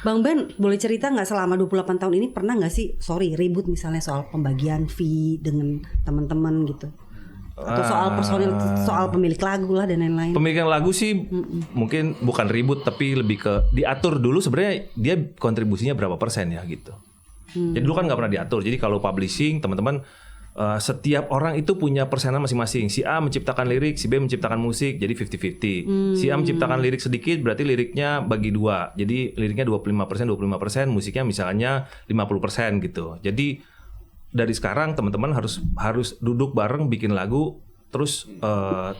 Bang Ben, boleh cerita nggak selama 28 tahun ini pernah nggak sih, ribut misalnya soal pembagian fee dengan teman-teman gitu? Atau soal personil, soal pemilik lagu lah dan lain-lain. Pemilikan lagu sih mungkin bukan ribut tapi lebih ke diatur dulu sebenarnya dia kontribusinya berapa persen ya gitu. Jadi dulu kan nggak pernah diatur. Jadi kalau publishing teman-teman setiap orang itu punya persenan masing-masing. Si A menciptakan lirik, si B menciptakan musik, jadi 50-50. Si A menciptakan lirik sedikit, berarti liriknya bagi dua. Jadi liriknya 25%, musiknya misalnya 50% gitu. Jadi dari sekarang teman-teman harus duduk bareng bikin lagu, terus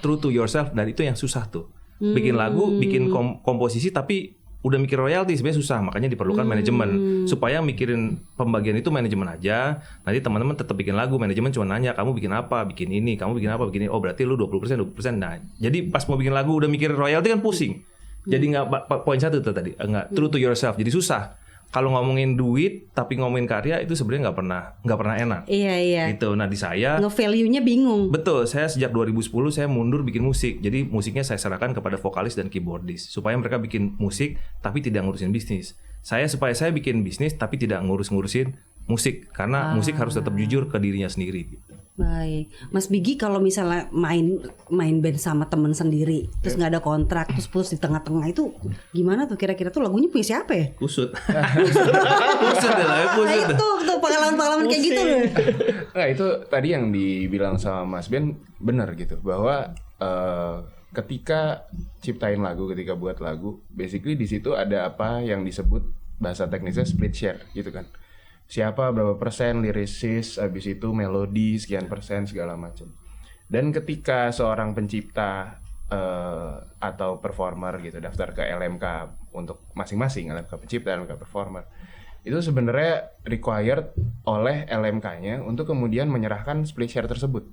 true to yourself, dan itu yang susah tuh. Bikin lagu, bikin komposisi tapi udah mikir royalti sebenarnya susah, makanya diperlukan manajemen supaya mikirin pembagian itu manajemen aja. Nanti teman-teman tetap bikin lagu, manajemen cuma nanya kamu bikin apa, bikin ini, kamu bikin apa, bikin ini. Oh berarti lu 20%. Nah jadi pas mau bikin lagu udah mikir royalti kan pusing. Jadi nggak poin satu tuh tadi nggak true to yourself, jadi susah. Kalau ngomongin duit tapi ngomongin karya itu sebenarnya nggak pernah enak. Iya. Gitu. Nah di saya nge-value-nya bingung. Betul. Saya sejak 2010 saya mundur bikin musik. Jadi musiknya saya serahkan kepada vokalis dan keyboardis supaya mereka bikin musik tapi tidak ngurusin bisnis. Supaya saya bikin bisnis tapi tidak ngurusin musik karena musik harus tetap jujur ke dirinya sendiri. Gitu. Baik, Mas Bigi kalau misalnya main band sama temen sendiri, terus nggak ada kontrak, terus putus di tengah-tengah itu gimana tuh kira-kira tuh lagunya punya siapa ya? Kusut. Nah, itu tuh pengalaman kayak gitu loh. Nah itu tadi yang dibilang sama Mas Ben benar gitu bahwa ketika ciptain lagu, ketika buat lagu, basically di situ ada apa yang disebut bahasa teknisnya split share gitu kan. Siapa berapa persen lirisis, habis itu melodi sekian persen segala macam. Dan ketika seorang pencipta atau performer gitu daftar ke LMK untuk masing-masing, LMK pencipta, LMK performer, itu sebenarnya required oleh LMK-nya untuk kemudian menyerahkan split share tersebut.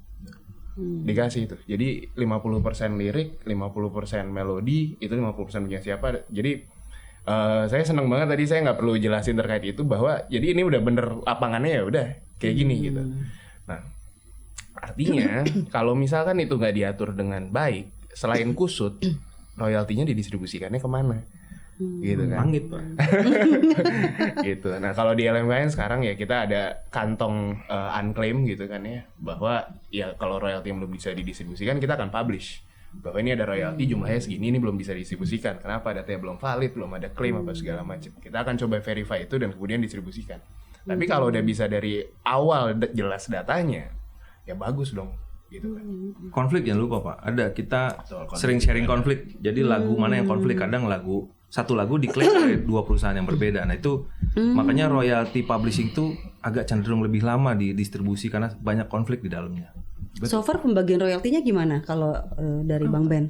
Dikasih itu. Jadi 50% lirik, 50% melodi, itu 50% punya siapa. Jadi saya senang banget tadi saya nggak perlu jelasin terkait itu bahwa jadi ini udah bener lapangannya ya udah kayak gini gitu. Nah artinya kalau misalkan itu nggak diatur dengan baik, selain kusut, royaltinya didistribusikannya kemana? Gitu kan? Pangit Pak. Gitu. Nah kalau di LMKN sekarang ya kita ada kantong unclaim gitu kan ya, bahwa ya kalau royalti yang belum bisa didistribusikan kita akan publish bahwa ini ada royalti jumlahnya segini, ini belum bisa didistribusikan. Kenapa? Datanya belum valid, belum ada klaim apa segala macam. Kita akan coba verify itu dan kemudian distribusikan. Tapi kalau udah bisa dari awal jelas datanya, ya bagus dong. Gitu kan. Konflik jangan lupa Pak. Ada kita sering sharing konflik. Jadi lagu mana yang konflik, kadang satu lagu diklaim oleh dua perusahaan yang berbeda. Nah itu makanya royalti publishing itu agak cenderung lebih lama didistribusi karena banyak konflik di dalamnya. So far pembagian royaltinya gimana kalau dari Bang Ben?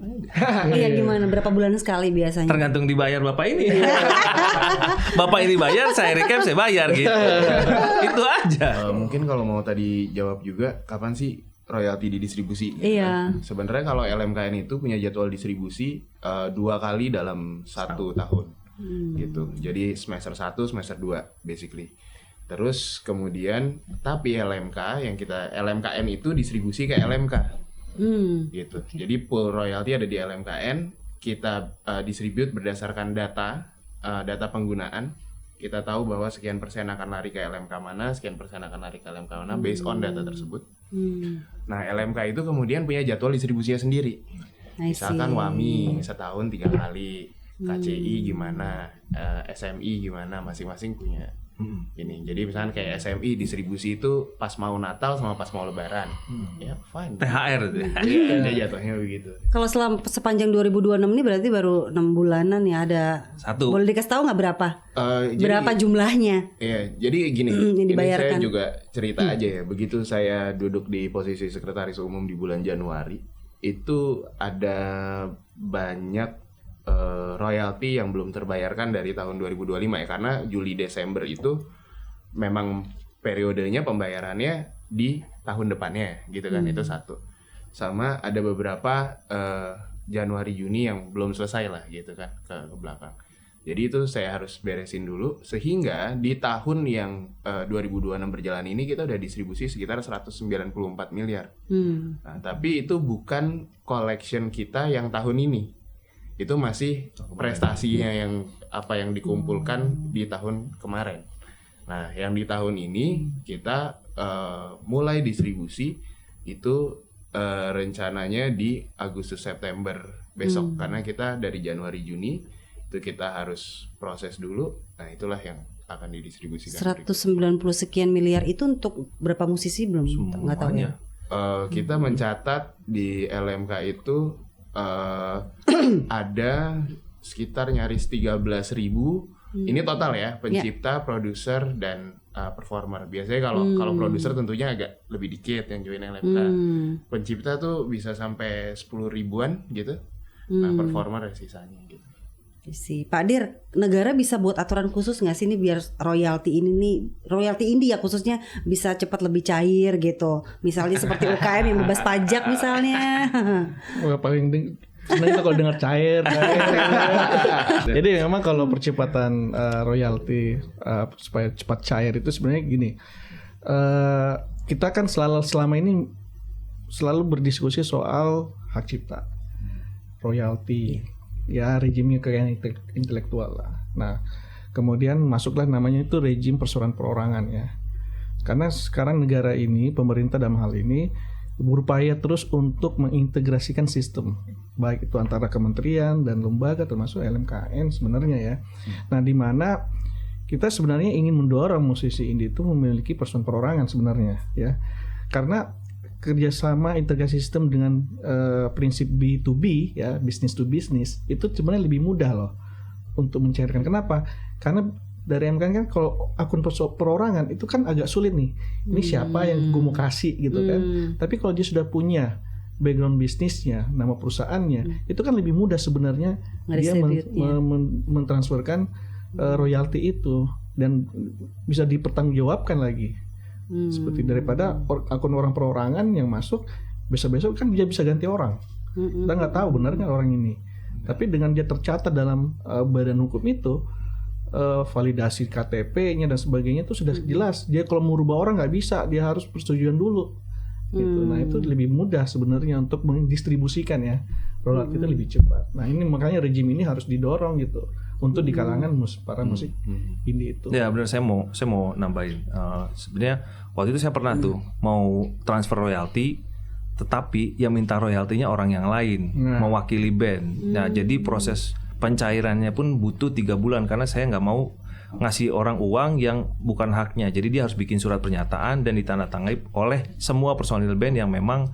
Iya gimana? Berapa bulan sekali biasanya? Tergantung dibayar bapak ini. Bapak ini bayar, saya recap, saya bayar gitu. Itu aja. Mungkin kalau mau tadi jawab juga, kapan sih royalti didistribusi? Gitu iya. Kan? Sebenarnya kalau LMKN itu punya jadwal distribusi 2 kali dalam 1 tahun. Gitu. Jadi semester 1, semester 2 basically. Terus kemudian tapi LMKN itu distribusi ke LMK gitu. Jadi pool royalti ada di LMKN, kita distribute berdasarkan data penggunaan. Kita tahu bahwa sekian persen akan lari ke LMK mana, sekian persen akan lari ke LMK mana based on data tersebut. Nah LMK itu kemudian punya jadwal distribusinya sendiri. Misalkan WAMI setahun 3 kali, KCI gimana, SMI gimana, masing-masing punya ini. Jadi misalnya kayak SMI distribusi itu pas mau Natal sama pas mau Lebaran. Ya fine. THR itu. Iya, jatuhnya begitu. Kalau sepanjang 2026 ini berarti baru 6 bulanan ya ada. Satu. Boleh dikasih tahu nggak berapa? Berapa jumlahnya? Iya, jadi gini. Yang dibayarkan. Ini saya juga cerita aja ya. Begitu saya duduk di posisi sekretaris umum di bulan Januari, itu ada banyak royalti yang belum terbayarkan dari tahun 2025 ya, karena Juli Desember itu memang periodenya pembayarannya di tahun depannya gitu kan. Itu satu. Sama ada beberapa Januari Juni yang belum selesai lah gitu kan ke belakang. Jadi itu saya harus beresin dulu sehingga di tahun yang 2026 berjalan ini kita udah distribusi sekitar 194 miliar. Nah, tapi itu bukan collection kita yang tahun ini. itu masih prestasinya yang apa yang dikumpulkan di tahun kemarin. Nah, yang di tahun ini kita mulai distribusi itu rencananya di Agustus September besok, karena kita dari Januari Juni itu kita harus proses dulu. Nah, itulah yang akan didistribusikan. 190 sekian miliar itu untuk berapa musisi belum? Nggak tahu ya. Kita mencatat di LMK itu ada sekitar nyaris 13.000. Ini total ya, pencipta, produser, dan performer. Biasanya kalau produser tentunya agak lebih dikit yang join LMK. Pencipta tuh bisa sampai 10 ribuan gitu. Nah, performer ya sisanya gitu. Pak Dir, negara bisa buat aturan khusus nggak sih nih biar royalti ini nih, royalti indie ya khususnya bisa cepat lebih cair gitu. Misalnya seperti UKM yang bebas pajak misalnya. Wah, paling senang itu kalau dengar cair. Jadi memang kalau percepatan royalti supaya cepat cair itu sebenarnya gini. Kita kan selama ini selalu berdiskusi soal hak cipta, royalti. Ya rejimnya kekayaan intelektual lah. Nah kemudian masuklah namanya itu rejim perseroan perorangan ya. Karena sekarang negara ini, pemerintah dalam hal ini berupaya terus untuk mengintegrasikan sistem, baik itu antara kementerian dan lembaga termasuk LMKN sebenarnya ya. Nah di mana kita sebenarnya ingin mendorong musisi indie itu memiliki perseroan perorangan sebenarnya ya. Karena kerjasama integrasi sistem dengan prinsip B2B ya, business to business itu sebenarnya lebih mudah loh untuk mencairkan. Kenapa? Karena dari MKN kan kalau akun perorangan itu kan agak sulit nih. Ini siapa yang gue mau kasih gitu kan. Tapi kalau dia sudah punya background bisnisnya, nama perusahaannya, itu kan lebih mudah sebenarnya dia mentransferkan royalti itu dan bisa dipertanggungjawabkan lagi. Seperti daripada akun orang perorangan yang masuk besok kan dia bisa ganti orang. Kita nggak tahu benar nggak orang ini. Tapi dengan dia tercatat dalam badan hukum itu, validasi KTP-nya dan sebagainya itu sudah jelas. Dia kalau mau rubah orang nggak bisa, dia harus persetujuan dulu. Gitu. Nah itu lebih mudah sebenarnya untuk mendistribusikan ya, royalti itu lebih cepat. Nah ini makanya rejim ini harus didorong gitu untuk di kalangan para musik indie itu. Ya benar, saya mau nambahin. Sebenarnya waktu itu saya pernah tuh mau transfer royalti, tetapi yang minta royaltinya orang yang lain, mewakili band. Nah jadi proses pencairannya pun butuh 3 bulan karena saya nggak mau ngasih orang uang yang bukan haknya. Jadi dia harus bikin surat pernyataan dan ditandatangani oleh semua personil band yang memang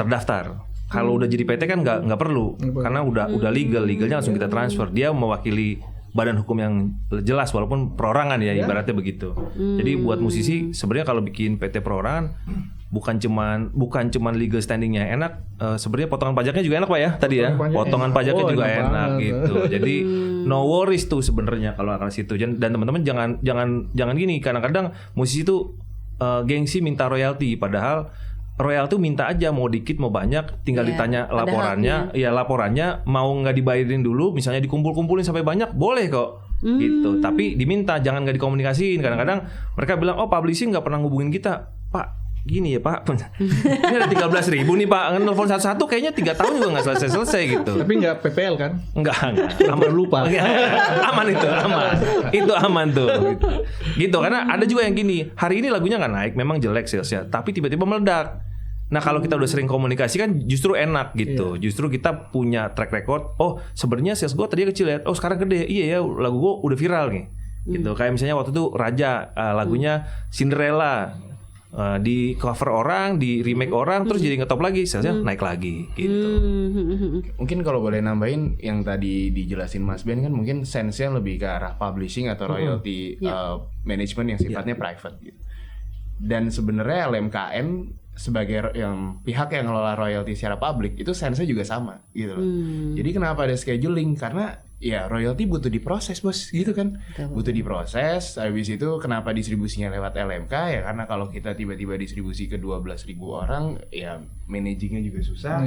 terdaftar. Kalau udah jadi PT kan nggak perlu karena udah legalnya langsung kita transfer. Dia mewakili badan hukum yang jelas walaupun perorangan ya ibaratnya begitu. Jadi buat musisi sebenarnya kalau bikin PT perorangan bukan cuman legal standingnya enak, sebenarnya potongan pajaknya juga enak Pak ya tadi ya. Potongan pajaknya juga enak gitu. Jadi no worries tuh sebenarnya kalau akan situ. Dan teman-teman jangan gini, kadang-kadang musisi tuh gengsi minta royalti padahal royalti minta aja mau dikit mau banyak tinggal ditanya laporannya. Ya laporannya mau nggak dibayarin dulu misalnya dikumpul-kumpulin sampai banyak boleh kok gitu. Tapi diminta jangan nggak dikomunikasiin. Kadang-kadang mereka bilang oh publishing nggak pernah ngubungin kita Pak. Gini ya Pak, ini ada 13.000 nih Pak, nelfon satu-satu kayaknya 3 tahun juga nggak selesai gitu. Tapi nggak PPL kan? Nggak, aman lupa. aman itu aman tuh. Gitu karena ada juga yang gini, hari ini lagunya nggak naik, memang jelek salesnya, tapi tiba-tiba meledak. Nah kalau kita udah sering komunikasi kan justru enak gitu, justru kita punya track record. Oh sebenarnya sales gue tadinya kecil ya, oh sekarang gede, iya ya lagu gue udah viral nih. Gitu kayak misalnya waktu itu Raja lagunya Cinderella. Di cover orang, di remake orang, terus jadi ngetop lagi, salesnya naik lagi, gitu. Mungkin kalau boleh nambahin yang tadi dijelasin Mas Ben kan mungkin sense-nya lebih ke arah publishing atau royalty management yang sifatnya private gitu. Dan sebenarnya LMKN sebagai yang pihak yang ngelola royalti secara publik itu sense-nya juga sama gitu loh. Jadi kenapa ada scheduling? Karena ya royalti butuh diproses bos gitu kan. Butuh diproses. Habis itu kenapa distribusinya lewat LMK ya karena kalau kita tiba-tiba distribusi ke 12.000 orang ya managingnya juga susah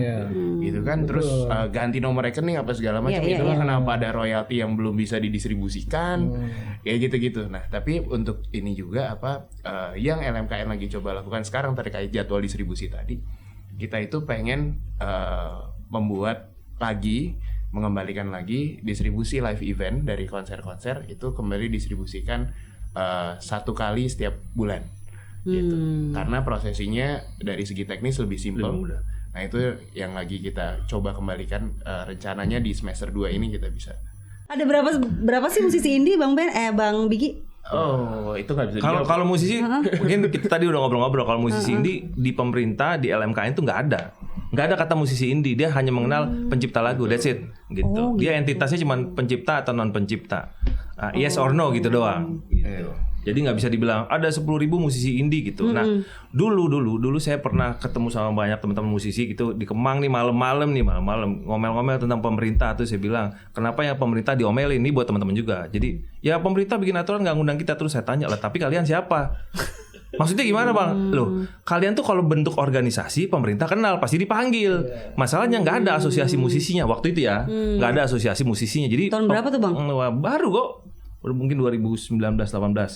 gitu kan. Terus ganti nomor rekening apa segala macam itulah kenapa ada royalti yang belum bisa didistribusikan kayak gitu-gitu. Nah tapi untuk ini juga yang LMKN lagi coba lakukan sekarang terkait jadwal distribusi tadi, kita itu pengen membuat lagi mengembalikan lagi distribusi live event dari konser-konser itu kembali distribusikan 1 kali setiap bulan gitu. Karena prosesinya dari segi teknis lebih simpel. Nah itu yang lagi kita coba kembalikan, rencananya di semester 2 ini kita bisa. Ada berapa sih musisi indie Bang Bang Bigi? Oh, itu nggak bisa dijawab. Kalau musisi mungkin kita tadi udah ngobrol-ngobrol, kalau musisi indie di pemerintah di LMKN itu nggak ada kata musisi indie, dia hanya mengenal pencipta lagu, that's it gitu. Dia entitasnya cuma pencipta atau non pencipta, yes or no gitu doang gitu. Jadi nggak bisa dibilang ada 10.000 musisi indie gitu. Nah dulu saya pernah ketemu sama banyak teman-teman musisi gitu di Kemang nih malam-malam ngomel-ngomel tentang pemerintah. Tuh saya bilang, kenapa ya pemerintah diomelin? Ini buat teman-teman juga. Jadi ya pemerintah bikin aturan nggak ngundang kita. Terus saya tanya lah, tapi kalian siapa? Maksudnya gimana Bang? Loh, kalian tuh kalau bentuk organisasi pemerintah kenal, pasti dipanggil. Masalahnya nggak ada asosiasi musisinya waktu itu ya, nggak ada asosiasi musisinya. Jadi tahun berapa tuh Bang? Baru kok, mungkin 2019-18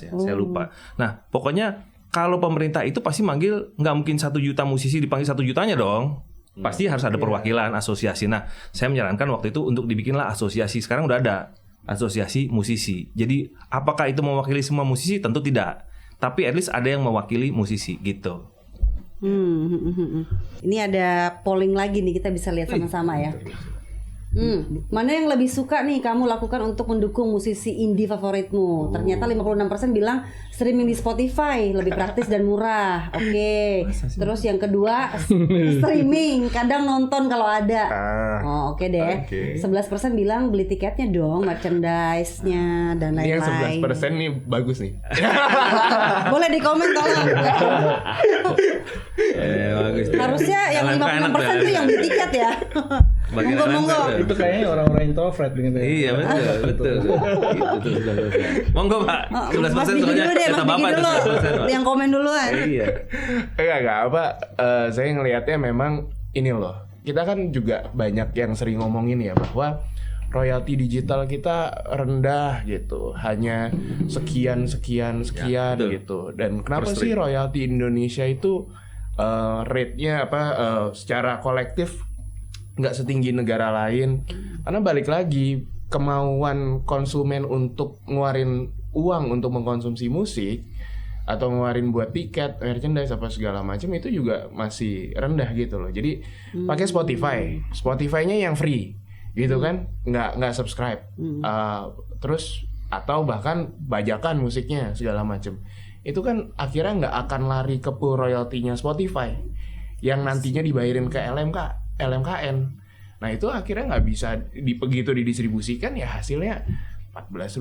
ya, saya lupa. Nah, pokoknya kalau pemerintah itu pasti manggil, nggak mungkin 1 juta musisi dipanggil 1 jutanya dong. Pasti harus ada perwakilan asosiasi. Nah, saya menyarankan waktu itu untuk dibikinlah asosiasi. Sekarang udah ada asosiasi musisi. Jadi, apakah itu mewakili semua musisi? Tentu tidak. Tapi at least ada yang mewakili musisi gitu. Ini ada polling lagi nih, kita bisa lihat sama-sama ya. Mana yang lebih suka nih kamu lakukan untuk mendukung musisi indie favoritmu? Ternyata 56% bilang streaming di Spotify, lebih praktis dan murah. Oke. Terus yang kedua streaming, kadang nonton kalau ada. Oke deh. 11% bilang beli tiketnya dong, merchandise-nya dan Ini lain-lain. yang 11% nih bagus nih. Boleh di komen tolong. Bagus. Harusnya yang 56% tuh yang beli tiket ya. Monggo. Itu kayaknya orang-orang introvert gitu. Iya betul. Monggo Pak. 11% Mas Bigi soalnya dulu deh, kata Mas Bapak Bigi itu dulu. 11%. Yang komen duluan. Iya. Enggak apa. Saya ngelihatnya memang ini loh. Kita kan juga banyak yang sering ngomongin ya bahwa royalti digital kita rendah gitu, hanya sekian gitu. Dan kenapa sih royalti Indonesia itu rate-nya secara kolektif nggak setinggi negara lain? Karena balik lagi, kemauan konsumen untuk ngeluarin uang untuk mengkonsumsi musik atau ngeluarin buat tiket, merchandise apa segala macam itu juga masih rendah gitu loh. Jadi pakai Spotify-nya yang free gitu kan, nggak subscribe, terus atau bahkan bajakan musiknya segala macam. Itu kan akhirnya nggak akan lari ke pool royaltinya Spotify yang nantinya dibayarin ke LMKN. Nah itu akhirnya nggak bisa begitu didistribusikan ya hasilnya Rp14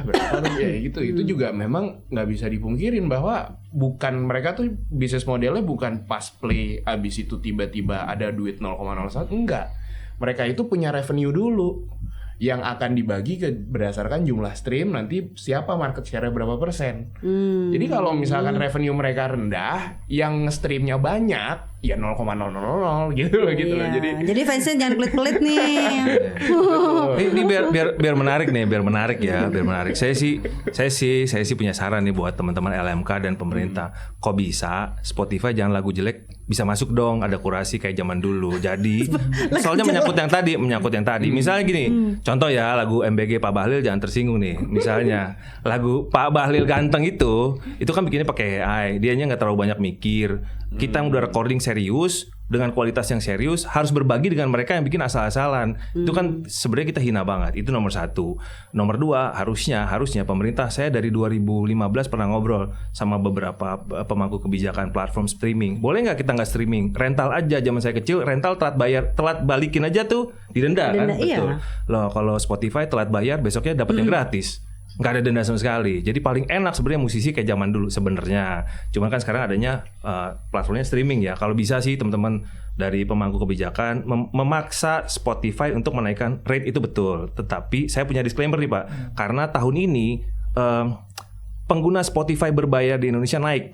berapa rupiah gitu. Itu juga memang nggak bisa dipungkirin bahwa bukan, mereka tuh bisnis modelnya bukan pas play abis itu tiba-tiba ada duit 0,01, enggak. Mereka itu punya revenue dulu yang akan dibagi berdasarkan jumlah stream, nanti siapa market share-nya berapa persen. Jadi kalau misalkan revenue mereka rendah, yang streamnya banyak, ya 0,000 gitu loh. Jadi fansnya jangan pelit-pelit nih. Ini biar menarik nih, biar menarik. Saya sih punya saran nih buat teman-teman LMK dan pemerintah. Kok bisa Spotify jangan lagu jelek bisa masuk dong, ada kurasi kayak zaman dulu. Jadi soalnya menyangkut yang tadi. Misalnya gini, contoh ya lagu MBG Pak Bahlil jangan tersinggung nih. Misalnya lagu Pak Bahlil ganteng itu kan bikinnya pakai AI, dianya nggak terlalu banyak mikir. Kita udah recording serius dengan kualitas yang serius, harus berbagi dengan mereka yang bikin asal-asalan. Itu kan sebenarnya kita hina banget. Itu nomor 1. Nomor 2, harusnya pemerintah, saya dari 2015 pernah ngobrol sama beberapa pemangku kebijakan platform streaming. Boleh nggak kita nggak streaming, rental aja? Zaman saya kecil rental telat balikin aja tuh didenda kan? Iya. Betul. Loh kalau Spotify telat bayar besoknya dapat yang gratis. Nggak ada denda sama sekali. Jadi paling enak sebenarnya musisi kayak zaman dulu sebenarnya. Cuman kan sekarang adanya platformnya streaming ya. Kalau bisa sih teman-teman dari pemangku kebijakan memaksa Spotify untuk menaikkan rate itu betul. Tetapi saya punya disclaimer nih Pak. Karena tahun ini pengguna Spotify berbayar di Indonesia naik.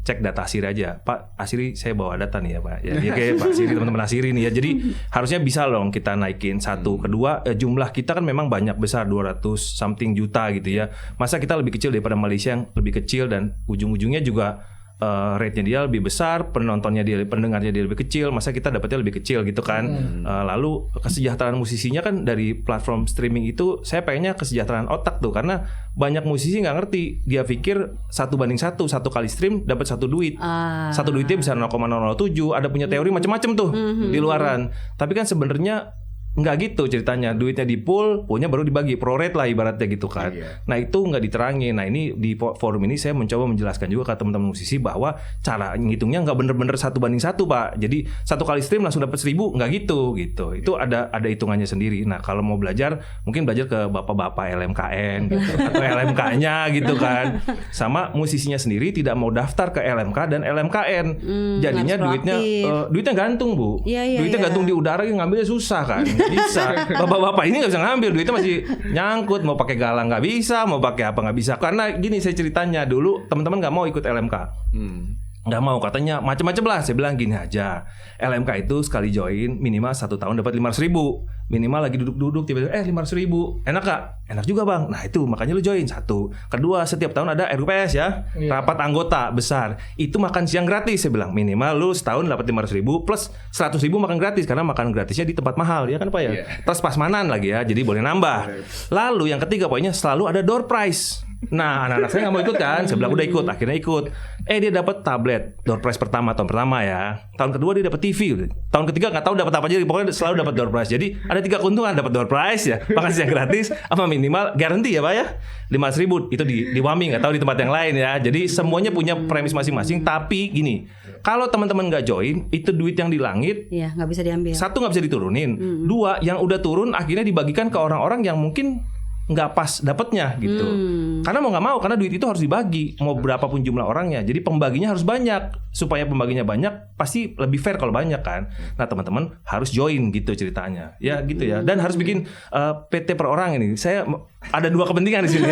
Cek data Asiri aja, Pak Asiri saya bawa data nih ya Pak. Ya kayak Pak Asiri, teman-teman Asiri nih ya. Jadi harusnya bisa dong kita naikin. 1, kedua jumlah kita kan memang banyak besar 200 something juta gitu ya. Masa kita lebih kecil daripada Malaysia yang lebih kecil dan ujung-ujungnya juga rate-nya dia lebih besar, pendengarnya dia lebih kecil, masa kita dapatnya lebih kecil gitu kan. Lalu kesejahteraan musisinya kan dari platform streaming itu saya pengennya kesejahteraan otak tuh, karena banyak musisi nggak ngerti, dia pikir 1:1 satu kali stream dapat satu duit. Satu duitnya bisa 0,007, ada punya teori macam-macam tuh di luaran. Tapi kan sebenarnya nggak gitu ceritanya, duitnya di pool, poolnya baru dibagi pro rate lah ibaratnya gitu kan. Nah itu nggak diterangin. Nah ini di forum ini saya mencoba menjelaskan juga ke teman-teman musisi bahwa cara ngitungnya nggak bener-bener 1:1 Pak. Jadi satu kali stream langsung dapat 1.000, nggak gitu. Itu ada hitungannya sendiri. Nah kalau mau belajar mungkin belajar ke bapak-bapak LMKN gitu, atau LMK-nya gitu kan. Sama musisinya sendiri tidak mau daftar ke LMK dan LMKN. Jadinya duitnya gantung Bu. Duitnya gantung di udara, ngambilnya susah kan. Bisa, bapak-bapak ini nggak bisa ngambil, duitnya masih nyangkut, mau pakai galang nggak bisa, mau pakai apa nggak bisa. Karena gini saya ceritanya, dulu teman-teman nggak mau ikut LMK, nggak mau, katanya macam-macam lah. Saya bilang gini aja, LMK itu sekali join minimal 1 tahun dapat 500.000, minimal lagi duduk-duduk tiba-tiba 500.000, enak Kak? Enak juga Bang. Nah itu makanya lu join. satu. Kedua, setiap tahun ada RUPS ya, rapat anggota besar, itu makan siang gratis. Saya bilang minimal lu setahun dapat 500.000 plus 100.000 makan gratis, karena makan gratisnya di tempat mahal ya kan Pak ya. Terus pasmanan lagi ya, jadi boleh nambah. Lalu yang ketiga pokoknya selalu ada door prize. Nah anak-anak saya nggak mau ikut kan, saya bilang udah ikut, akhirnya ikut. Dia dapat tablet door prize tahun pertama ya, tahun kedua dia dapat TV, tahun ketiga nggak tahu dapat apa aja, pokoknya selalu dapat door prize. Jadi ada 3 keuntungan, dapat door prize ya, makan siang gratis, sama minimal garansi ya Pak ya 500.000 itu di Wami, nggak tahu di tempat yang lain ya. Jadi semuanya punya premis masing-masing. Tapi gini, kalau teman-teman nggak join, itu duit yang di langit, nggak bisa diambil. Satu, nggak bisa diturunin. Dua, yang udah turun akhirnya dibagikan ke orang-orang yang mungkin nggak pas dapatnya gitu. Karena mau nggak mau, karena duit itu harus dibagi, mau berapapun jumlah orangnya. Jadi pembaginya harus banyak, supaya pembaginya banyak pasti lebih fair kalau banyak kan. Nah teman-teman harus join gitu ceritanya, ya gitu ya. Dan harus bikin PT per orang ini. Saya ada 2 kepentingan di sini.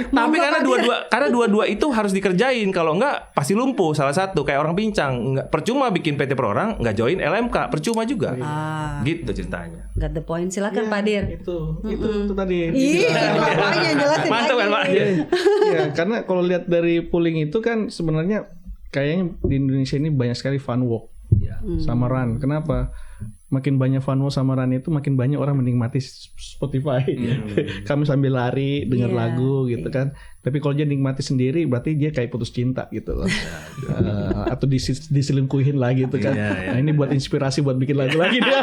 Tapi karena dua-dua itu harus dikerjain. Kalau nggak pasti lumpuh salah satu. Kayak orang pincang, nggak percuma bikin PT per orang, nggak join LMK, percuma juga. Gitu ceritanya. Got the point. Silakan Pak Dir. Itu tadi. Makanya jelasin. Mantap kan Pak? Ya, karena kalau lihat dari pooling itu kan sebenarnya kayaknya di Indonesia ini banyak sekali fun walk sama run. Kenapa? Makin banyak fun walk sama run itu makin banyak orang menikmati Spotify. Kami sambil lari dengar lagu gitu kan. Tapi kalau dia nikmati sendiri berarti dia kayak putus cinta gitu loh. Atau diselingkuhin lagi gitu kan. Nah ini buat inspirasi buat bikin lagu lagi dia.